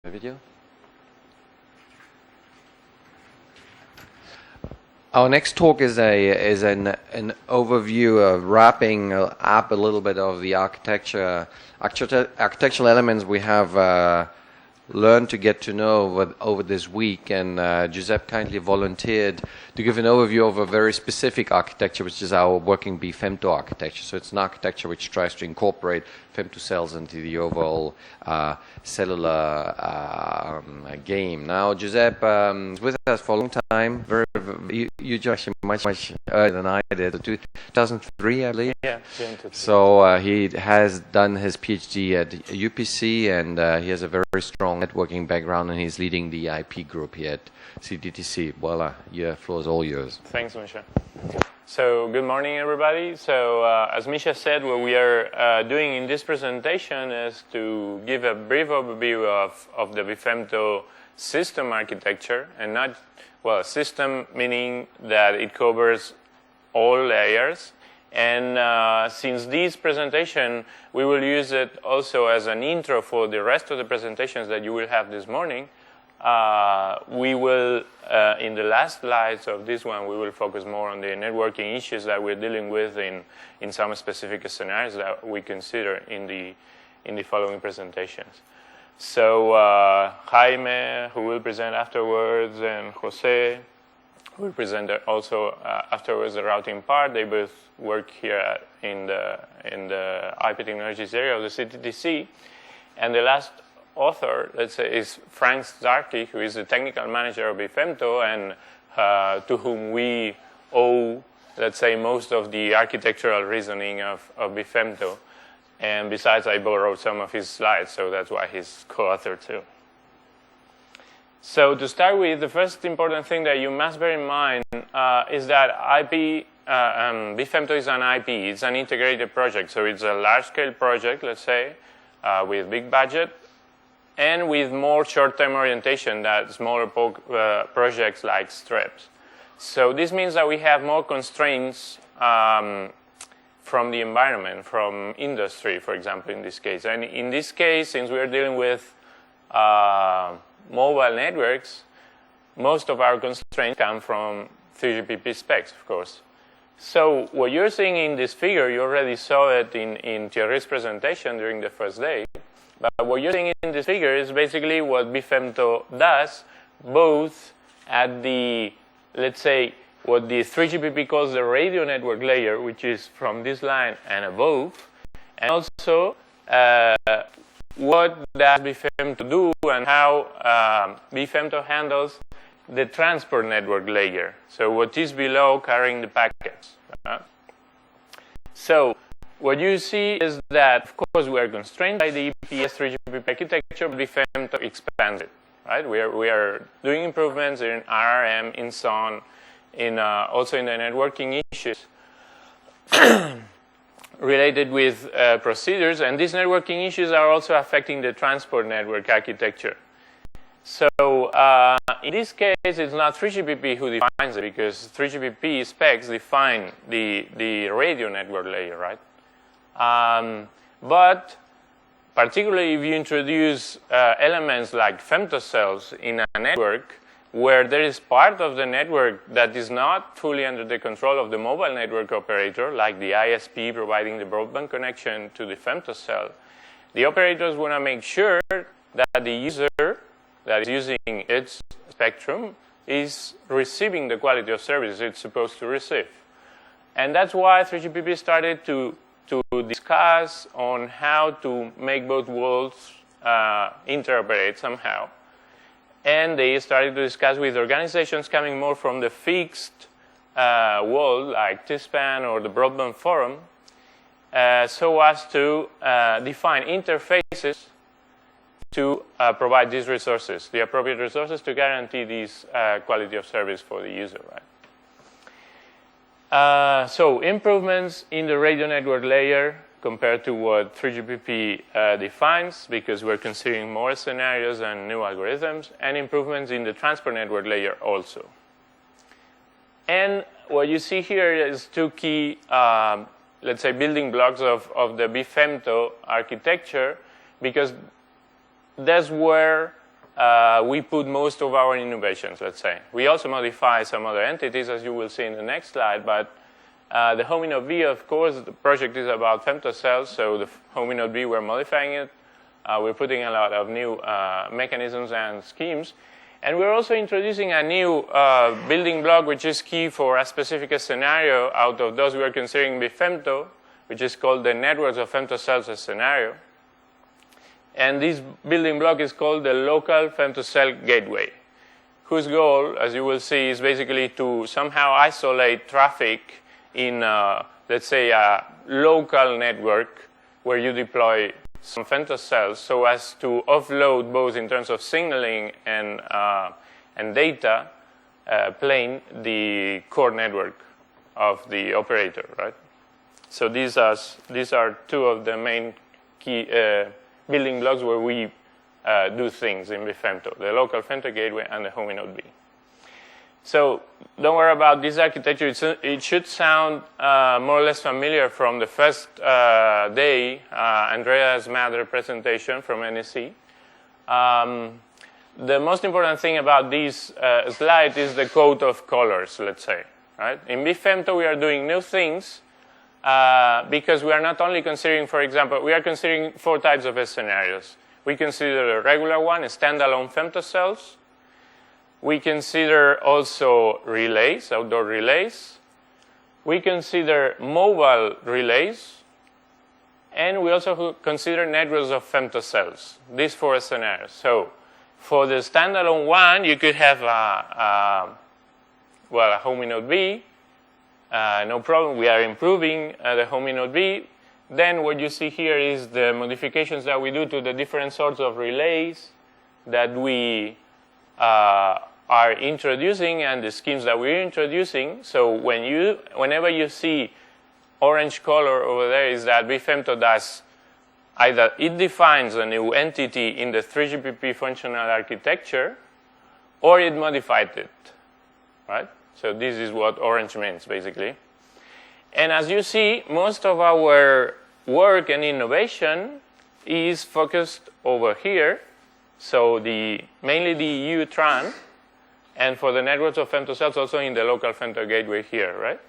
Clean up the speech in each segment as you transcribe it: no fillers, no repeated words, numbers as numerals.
video. Our next talk is an overview of wrapping up a little bit of the architectural elements we have learned to get to know over this week, and Josep kindly volunteered to give an overview of a very specific architecture, which is our working BeFEMTO architecture. So it's an architecture which tries to incorporate femtocells into the overall cellular game. Now, Josep is with us for a long time. You joined actually much earlier than I did, 2003, I believe. Yeah. So he has done his PhD at UPC, and he has a very strong networking background, and he's leading the IP group here at CTTC. Voila, your floor is all yours. Thanks, Misha. So good morning, everybody. So as Misha said, what we are doing in this presentation is to give a brief overview of the BeFEMTO system architecture, and not, well, system meaning that it covers all layers. And since this presentation, we will use it also as an intro for the rest of the presentations that you will have this morning. We will, in the last slides of this one, we will focus more on the networking issues that we're dealing with in some specific scenarios that we consider in the following presentations. So Jaime, who will present afterwards, and Jose, who will present also afterwards the routing part. They both work here in the IP technologies area of the CTTC. And the last author, let's say, is Frank Starkey, who is the technical manager of BeFEMTO, and to whom we owe, let's say, most of the architectural reasoning of BeFEMTO. And besides, I borrowed some of his slides, so that's why he's co-author too. So to start with, the first important thing that you must bear in mind is that BeFEMTO is an IP. It's an integrated project, so it's a large-scale project, let's say, with big budget, and with more short-term orientation than smaller projects like STREPs. So this means that we have more constraints from the environment, from industry, for example, in this case. And in this case, since we are dealing with mobile networks, most of our constraints come from 3GPP specs, of course. So what you're seeing in this figure, you already saw it in Thierry's presentation during the first day. But what you're seeing in this figure is basically what BeFEMTO does, both at the, let's say, what the 3GPP calls the radio network layer, which is from this line and above, and also what does BeFEMTO do and how BeFEMTO handles the transport network layer, so what is below carrying the packets. So what you see is that, of course, we are constrained by the EPS 3GPP architecture, but BeFEMTO expands it. Right? We are doing improvements in RRM, in SON, also in the networking issues related with procedures, and these networking issues are also affecting the transport network architecture. So in this case, it's not 3GPP who defines it, because 3GPP specs define the radio network layer, right? But particularly if you introduce elements like femtocells in a network, where there is part of the network that is not fully under the control of the mobile network operator, like the ISP providing the broadband connection to the femtocell, the operators want to make sure that the user that is using its spectrum is receiving the quality of service it's supposed to receive. And that's why 3GPP started to discuss on how to make both worlds interoperate somehow. And they started to discuss with organizations coming more from the fixed world, like T-SPAN or the Broadband Forum, so as to define interfaces to provide these resources, the appropriate resources to guarantee this quality of service for the user, right? So improvements in the radio network layer compared to what 3GPP defines, because we're considering more scenarios and new algorithms, and improvements in the transport network layer also. And what you see here is two key, let's say, building blocks of the BeFEMTO architecture, because that's where we put most of our innovations, let's say. We also modify some other entities, as you will see in the next slide, but the Hominode B, of course, the project is about femtocells, so the Hominode B, we're modifying it. We're putting a lot of new mechanisms and schemes. And we're also introducing a new building block, which is key for a specific scenario out of those we are considering BeFEMTO, which is called the networks of femtocells scenario. And this building block is called the local femtocell gateway, whose goal, as you will see, is basically to somehow isolate traffic in, let's say, a local network where you deploy some femtocells so as to offload both in terms of signaling and data plane the core network of the operator, right? So these are two of the main key building blocks where we do things in BeFEMTO, the local femto gateway and the Hominode B. So don't worry about this architecture. It should sound more or less familiar from the first day, Andreas Mather presentation from NSC. The most important thing about this slide is the code of colors, let's say. Right? In BeFEMTO, we are doing new things because we are not only considering, for example, we are considering 4 types of scenarios. We consider a regular one, a standalone femtocells. We consider also relays, outdoor relays. We consider mobile relays. And we also consider networks of femtocells, these 4 scenarios. So for the standalone one, you could have a Hominode B. No problem, we are improving the Hominode B. Then what you see here is the modifications that we do to the different sorts of relays that we are introducing and the schemes that we're introducing. So whenever you see orange color over there, is that BeFEMTO does either it defines a new entity in the 3GPP functional architecture, or it modified it, right? So this is what orange means, basically. And as you see, most of our work and innovation is focused over here. So mainly the EU TRAN, and for the networks of femtocells also in the local femto gateway here, right?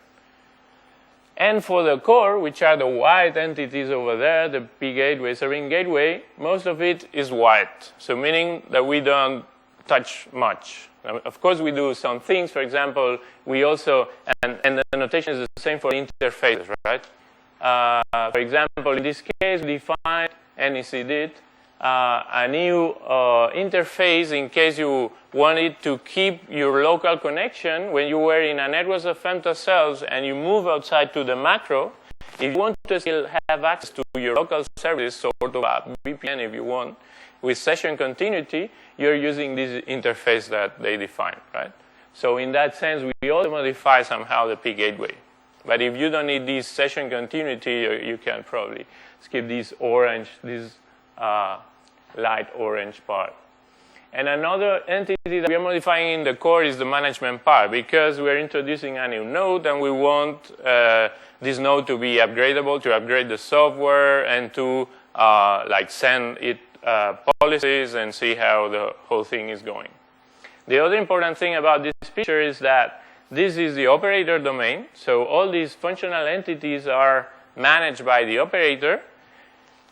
And for the core, which are the white entities over there, the P gateway, serving gateway, most of it is white. So meaning that we don't touch much. Of course, we do some things. For example, we also, and the notation is the same for interfaces, right? For example, in this case, we defined, NEC did, a new interface in case you wanted to keep your local connection when you were in a network of femtocells and you move outside to the macro. If you want to still have access to your local service, sort of a VPN if you want, with session continuity, you're using this interface that they define, right? So in that sense, we also modify somehow the P gateway. But if you don't need this session continuity, you can probably skip this orange, this light orange part. And another entity that we are modifying in the core is the management part, because we're introducing a new node and we want this node to be upgradable, to upgrade the software and to send it policies and see how the whole thing is going. The other important thing about this picture is that this is the operator domain. So all these functional entities are managed by the operator.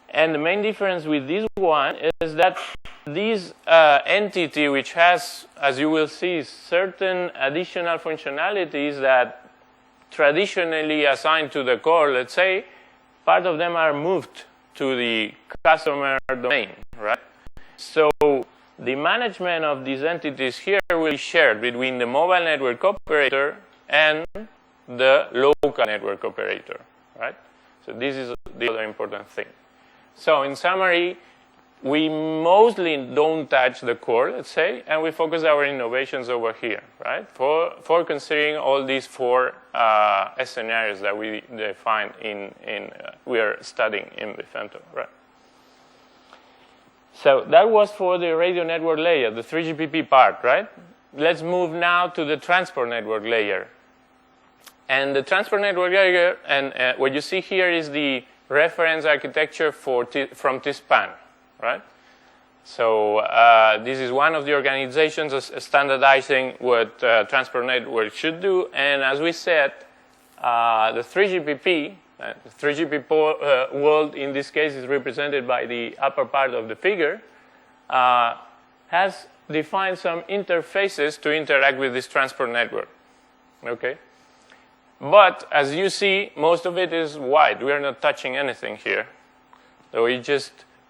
And the main difference with this one is that this entity, which has, as you will see, certain additional functionalities that traditionally assigned to the core, let's say, part of them are moved to the customer domain, right? So the management of these entities here will be shared between the mobile network operator and the local network operator, right? So this is the other important thing. So in summary, we mostly don't touch the core, let's say, and we focus our innovations over here, right? For considering all these 4 scenarios that we define we are studying in BeFEMTO, right? So that was for the radio network layer, the 3GPP part, right? Let's move now to the transport network layer. And the transport network layer, and what you see here is the reference architecture from TSPAN, right? So this is one of the organizations standardizing what transport network should do. And as we said, the 3GPP, the 3GPP world in this case is represented by the upper part of the figure, has defined some interfaces to interact with this transport network. Okay? But as you see, most of it is white. We are not touching anything here. So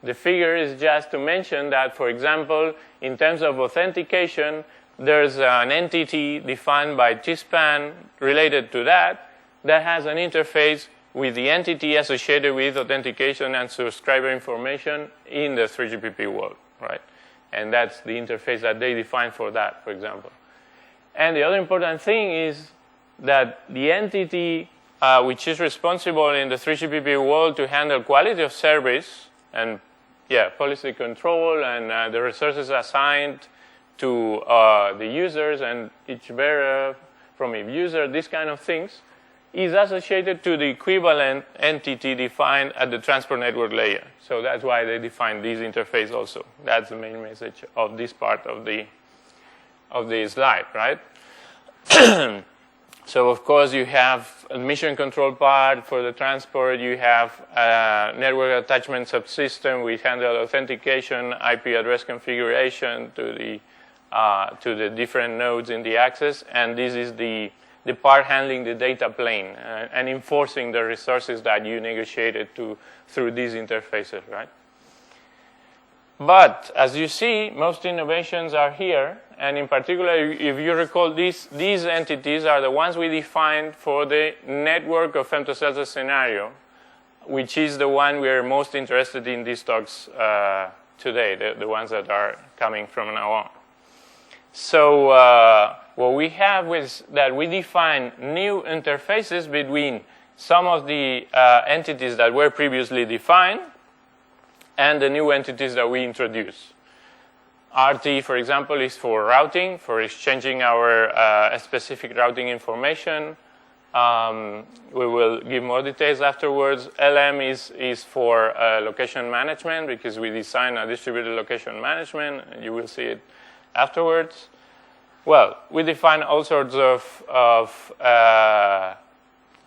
the figure is just to mention that, for example, in terms of authentication, there's an entity defined by TSPAN related to that has an interface with the entity associated with authentication and subscriber information in the 3GPP world, right? And that's the interface that they define for that, for example. And the other important thing is that the entity which is responsible in the 3GPP world to handle quality of service and policy control and the resources assigned to the users and each bearer from a user, these kind of things, is associated to the equivalent entity defined at the transport network layer. So that's why they define this interface also. That's the main message of this part of the slide, right? So of course you have a mission control part for the transport. You have a network attachment subsystem which handle authentication, IP address configuration to the different nodes in the access, and this is the part handling the data plane and enforcing the resources that you negotiated through these interfaces, right? But as you see, most innovations are here, and in particular, if you recall, these entities are the ones we defined for the network of femtocells scenario, which is the one we are most interested in these talks today, the ones that are coming from now on. So what we have is that we define new interfaces between some of the entities that were previously defined and the new entities that we introduce. RT, for example, is for routing, for exchanging our specific routing information. We will give more details afterwards. LM is for location management, because we design a distributed location management, and you will see it afterwards. Well, we define all sorts of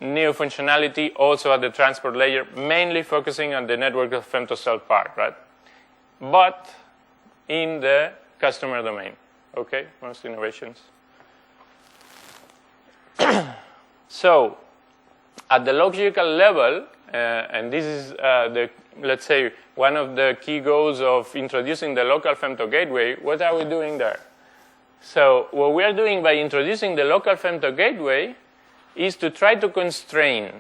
new functionality also at the transport layer, mainly focusing on the network of femtocell part, right? But in the customer domain, okay? Most innovations. So, at the logical level, and this is let's say, one of the key goals of introducing the local femto gateway, what are we doing there? So what we are doing by introducing the local femto gateway is to try to constrain.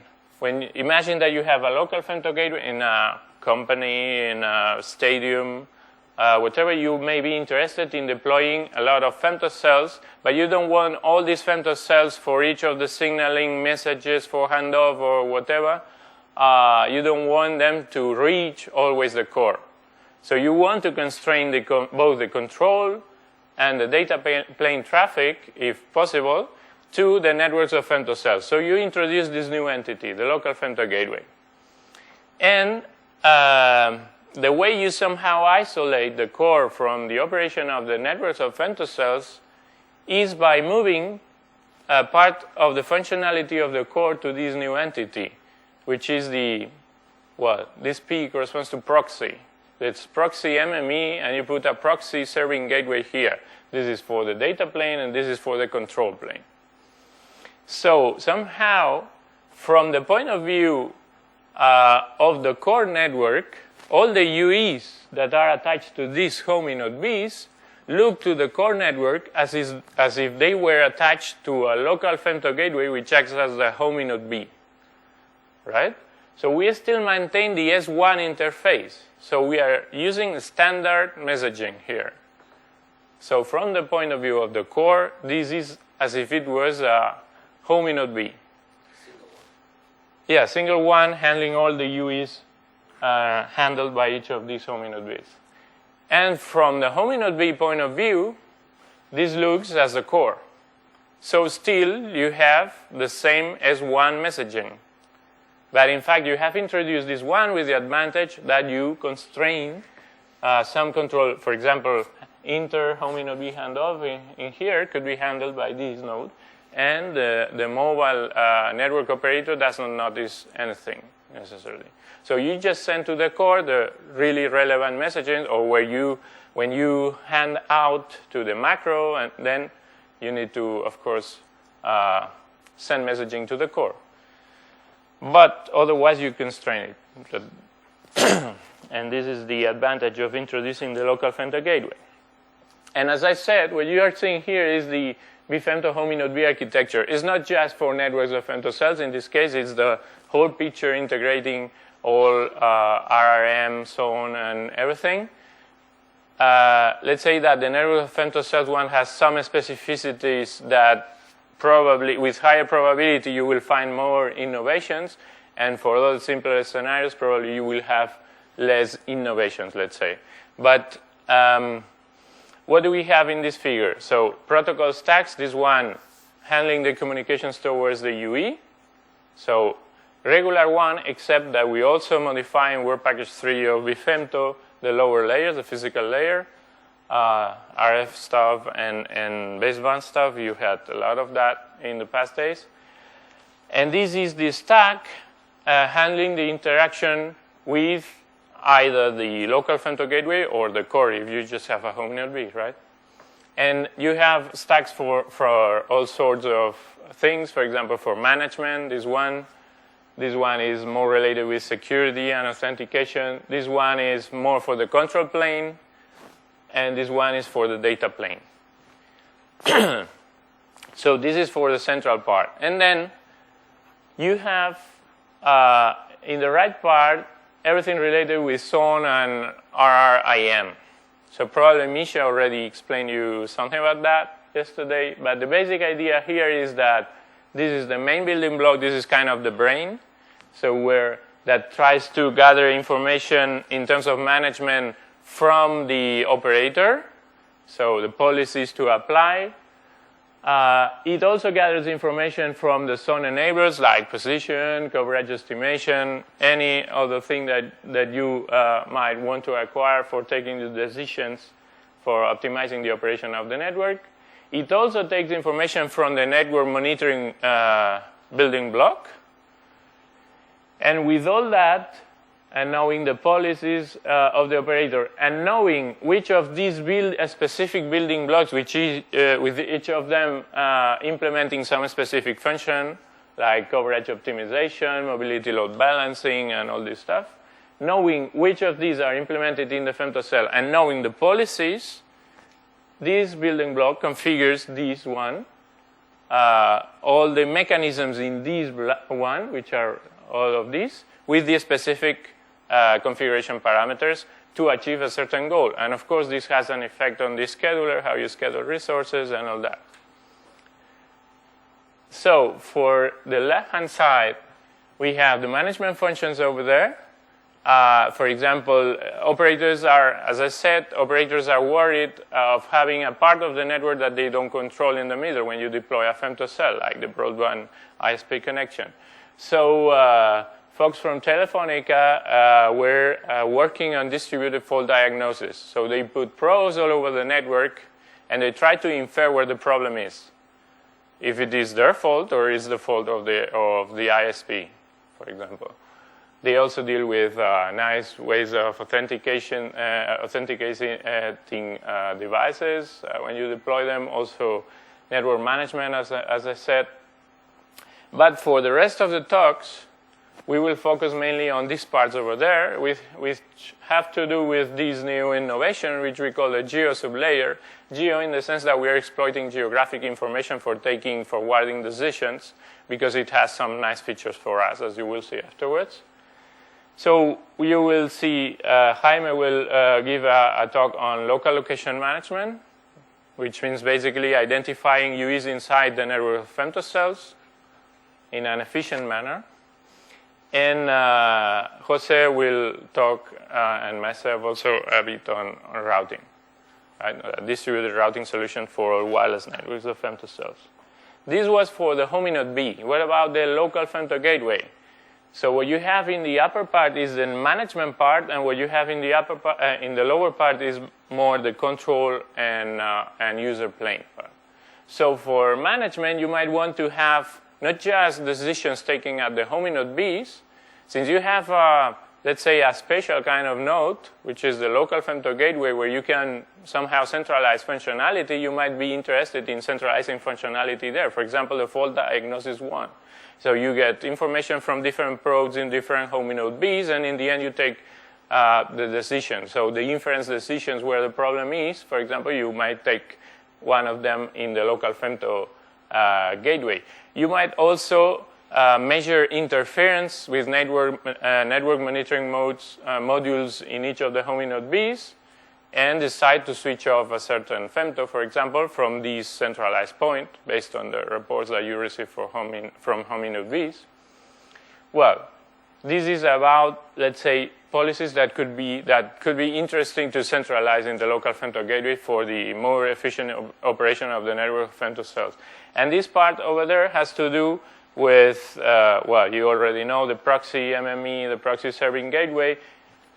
Imagine that you have a local femto gateway in a company, in a stadium, whatever, you may be interested in deploying a lot of femtocells, but you don't want all these femtocells for each of the signaling messages for handoff or whatever. You don't want them to reach always the core. So you want to constrain both the control and the data plane traffic, if possible, to the networks of femtocells. So you introduce this new entity, the local femto gateway. And the way you somehow isolate the core from the operation of the networks of femtocells is by moving part of the functionality of the core to this new entity, which is this P corresponds to proxy. It's proxy MME, and you put a proxy serving gateway here. This is for the data plane, and this is for the control plane. So somehow, from the point of view of the core network, all the UEs that are attached to these hominode Bs look to the core network as if they were attached to a local femto gateway, which acts as the hominode B, right? So we still maintain the S1 interface. So we are using standard messaging here. So from the point of view of the core, this is as if it was a hominode B. Yeah, single one handling all the UEs handled by each of these hominode Bs. And from the hominode B point of view, this looks as the core. So still you have the same S1 messaging. But in fact, you have introduced this one with the advantage that you constrain some control, for example, inter-hominode B handoff in here could be handled by this node, and the mobile network operator does not notice anything necessarily. So you just send to the core the really relevant messaging, or when you hand out to the macro, and then you need to, of course, send messaging to the core. But otherwise, you constrain it. And this is the advantage of introducing the local femto gateway. And as I said, what you are seeing here is the BeFEMTO hominode B architecture. It's not just for networks of femtocells. In this case, it's the whole picture integrating all RRM, so on, and everything. Let's say that the network of femtocells one has some specificities that probably, with higher probability, you will find more innovations. And for other simpler scenarios, probably you will have less innovations, let's say. But what do we have in this figure? So protocol stacks, this one handling the communications towards the UE. So regular one, except that we also modify in Word Package 3 of BeFEMTO the lower layers, the physical layer, RF stuff and baseband stuff. You had a lot of that in the past days. And this is the stack handling the interaction with either the local femto gateway or the core if you just have a hominode B, right? And you have stacks for all sorts of things. For example, for management, this one is more related with security and authentication. This one is more for the control plane. And this one is for the data plane. So this is for the central part. And then you have, in the right part, everything related with SON and RRIM. So probably Misha already explained you something about that yesterday. But the basic idea here is that this is the main building block. This is kind of the brain. So that tries to gather information in terms of management from the operator, so the policies to apply. It also gathers information from the SON enablers like position, coverage estimation, any other thing that you might want to acquire for taking the decisions for optimizing the operation of the network. It also takes information from the network monitoring building block. And with all that, and knowing the policies of the operator, and knowing which of these specific building blocks, with each of them implementing some specific function, like coverage optimization, mobility load balancing, and all this stuff, knowing which of these are implemented in the femtocell, and knowing the policies, this building block configures this one, all the mechanisms in this one, which are all of these, with the specific configuration parameters to achieve a certain goal. And of course, this has an effect on the scheduler, how you schedule resources and all that. So for the left-hand side, we have the management functions over there. For example, operators are, as I said, operators are worried of having a part of the network that they don't control in the middle when you deploy a femtocell, like the broadband ISP connection. So folks from Telefonica were working on distributed fault diagnosis. So they put probes all over the network, and they try to infer where the problem is. If it is their fault or is the fault of the ISP, for example. They also deal with nice ways of authenticating devices when you deploy them. Also, network management, as I said. But for the rest of the talks, we will focus mainly on these parts over there, which have to do with this new innovation, which we call a geo sublayer. Geo in the sense that we are exploiting geographic information for taking forwarding decisions, because it has some nice features for us, as you will see afterwards. So you will see Jaime will give a talk on local location management, which means basically identifying UEs inside the network of femtocells in an efficient manner. And Jose will talk, and myself also, a bit on routing, right? A distributed routing solution for wireless networks of femtocells. This was for the hominode B. What about the local femto gateway? So what you have in the upper part is the management part, and what you have in the in the lower part is more the control and user plane part. So for management, you might want to have not just decisions taken at the hominode Bs. Since you have, let's say, a special kind of node, which is the local femto gateway, where you can somehow centralize functionality, you might be interested in centralizing functionality there. For example, the fault diagnosis one. So you get information from different probes in different hominode Bs, and in the end you take the decision. So the inference decisions where the problem is, for example, you might take one of them in the local femto gateway. You might also measure interference with network monitoring modules in each of the hominode Bs, and decide to switch off a certain femto, for example, from this centralized point based on the reports that you receive from hominode Bs. Well, this is about, let's say, policies that could be interesting to centralize in the local femto gateway for the more efficient operation of the network of femtocells. And this part over there has to do with, well, you already know the proxy MME, the proxy serving gateway.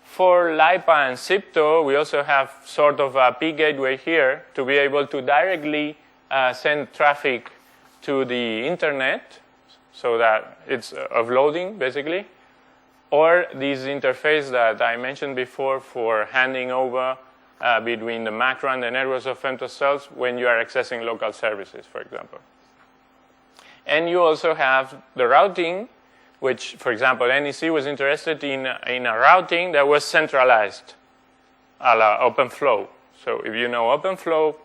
For LIPA and CIPTO, we also have sort of a P gateway here to be able to directly send traffic to the internet, so that it's offloading, basically. Or this interface that I mentioned before for handing over between the macro and the networks of femtocells when you are accessing local services, for example. And you also have the routing, which, for example, NEC was interested in a routing that was centralized, a la OpenFlow. So if you know OpenFlow,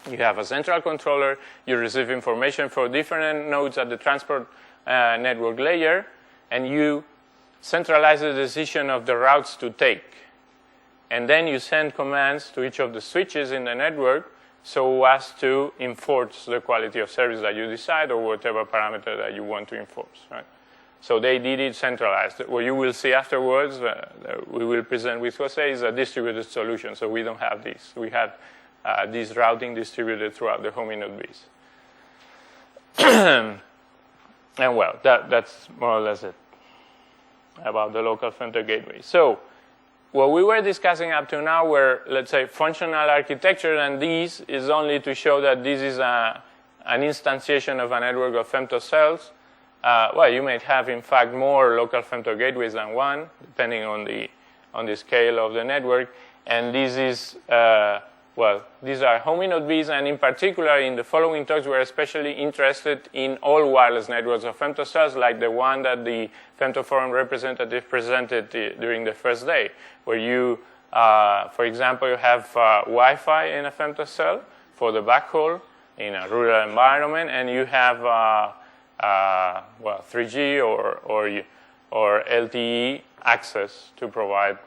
you have a central controller, you receive information for different nodes at the transport network layer, and you centralize the decision of the routes to take. And then you send commands to each of the switches in the network so as to enforce the quality of service that you decide, or whatever parameter that you want to enforce, right? So they did it centralized. What you will see afterwards, we will present with Jose, is a distributed solution. So we don't have this. We have this routing distributed throughout the hominode Bs. And well, that's more or less it about the local femto gateway. So what we were discussing up to now were, let's say, functional architecture, and this is only to show that this is an instantiation of a network of femtocells. Well, you might have, in fact, more local femto gateways than one, depending on the scale of the network. And this is, well, these are hominode Bs, and in particular, in the following talks, we're especially interested in all wireless networks of femtocells, like the one that the Femto Forum representative presented during the first day, where you, for example, you have Wi-Fi in a femtocell for the backhaul in a rural environment, and you have well, 3G or LTE access to provide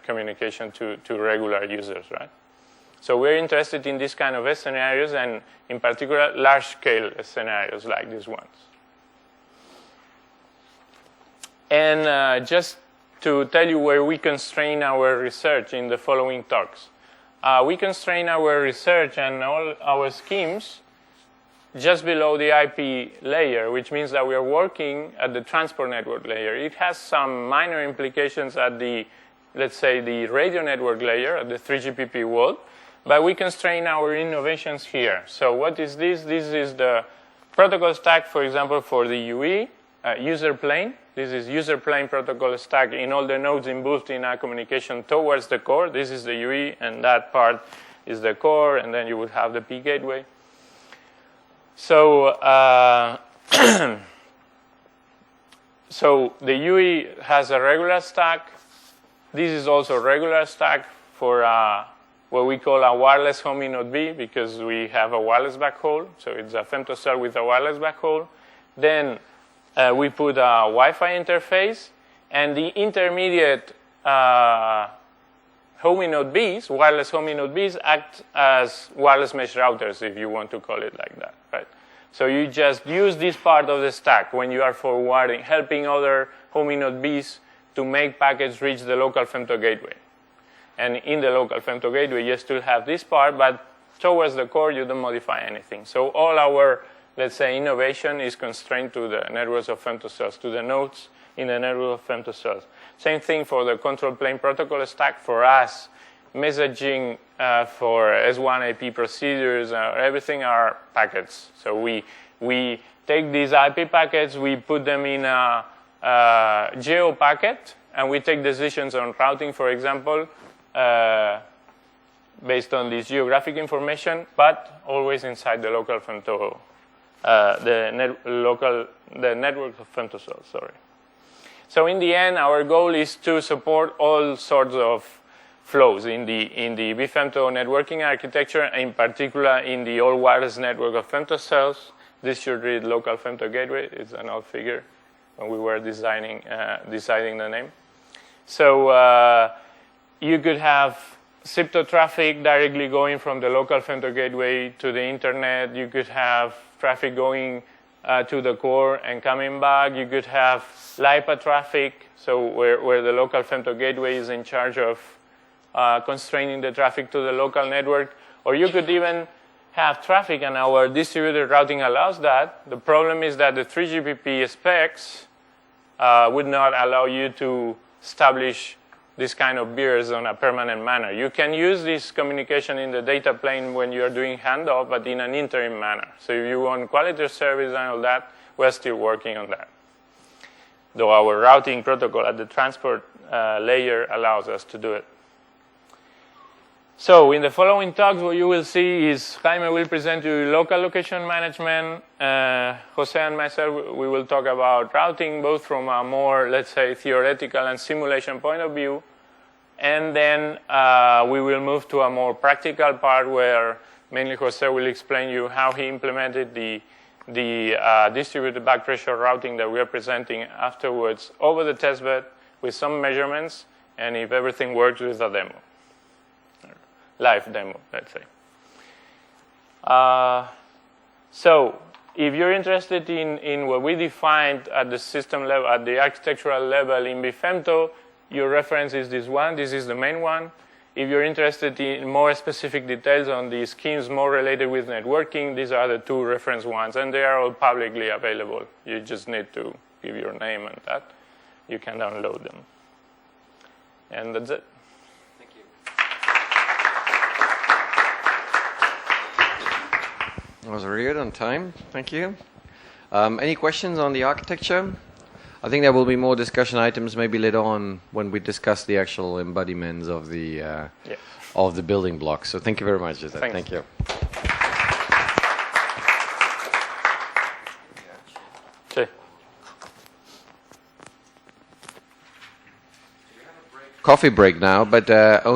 communication to regular users, right? So we're interested in this kind of scenarios, and in particular, large-scale scenarios like these ones. And just to tell you where we constrain our research in the following talks. We constrain our research and all our schemes just below the IP layer, which means that we are working at the transport network layer. It has some minor implications at the, let's say, the radio network layer, at the 3GPP world, but we constrain our innovations here. So what is this? This is the protocol stack, for example, for the UE, user plane. This is user plane protocol stack in all the nodes involved in a communication towards the core. This is the UE, and that part is the core, and then you would have the P gateway. So, so the UE has a regular stack. This is also a regular stack for what we call a wireless hominode B, because we have a wireless backhaul. So it's a femtocell with a wireless backhaul. Then we put a Wi-Fi interface, and the intermediate hominode Bs, wireless hominode Bs, act as wireless mesh routers, if you want to call it like that, right? So you just use this part of the stack when you are forwarding, helping other hominode Bs to make packets reach the local femto gateway. And in the local femto gateway, you still have this part, but towards the core, you don't modify anything. So all our let's say, innovation is constrained to the networks of femtocells, to the nodes in the network of femtocells. Same thing for the control plane protocol stack. For us, messaging for S1 IP procedures, everything are packets. So we take these IP packets, we put them in a geo packet, and we take decisions on routing, for example, based on this geographic information, but always inside the local femto, the network of femtocells. Sorry. So in the end, our goal is to support all sorts of flows in the BeFEMTO networking architecture, in particular in the all wireless network of femtocells. This should read local femto gateway. It's an old figure when we were deciding the name. So you could have CPTO traffic directly going from the local femto gateway to the internet. You could have traffic going to the core and coming back. You could have LIPA traffic, so where the local femto gateway is in charge of constraining the traffic to the local network. Or you could even have traffic, and our distributed routing allows that. The problem is that the 3GPP specs would not allow you to establish this kind of beers on a permanent manner. You can use this communication in the data plane when you're doing handoff, but in an interim manner. So if you want quality of service and all that, we're still working on that. Though our routing protocol at the transport layer allows us to do it. So in the following talks, what you will see is Jaime will present you local location management. Jose and myself, we will talk about routing, both from a more, let's say, theoretical and simulation point of view. And then we will move to a more practical part where mainly Jose will explain you how he implemented the distributed backpressure routing that we are presenting afterwards over the testbed with some measurements, and if everything works, with a demo. Live demo, let's say. So if you're interested in what we defined at the system level, at the architectural level in BeFEMTO, your reference is this one. This is the main one. If you're interested in more specific details on the schemes more related with networking, these are the two reference ones, and they are all publicly available. You just need to give your name and that. You can download them. And that's it. That was really good on time. Thank you. Any questions on the architecture? I think there will be more discussion items maybe later on when we discuss the actual embodiments of the building blocks. So thank you very much, Josep. Thank you. Okay. Coffee break now, but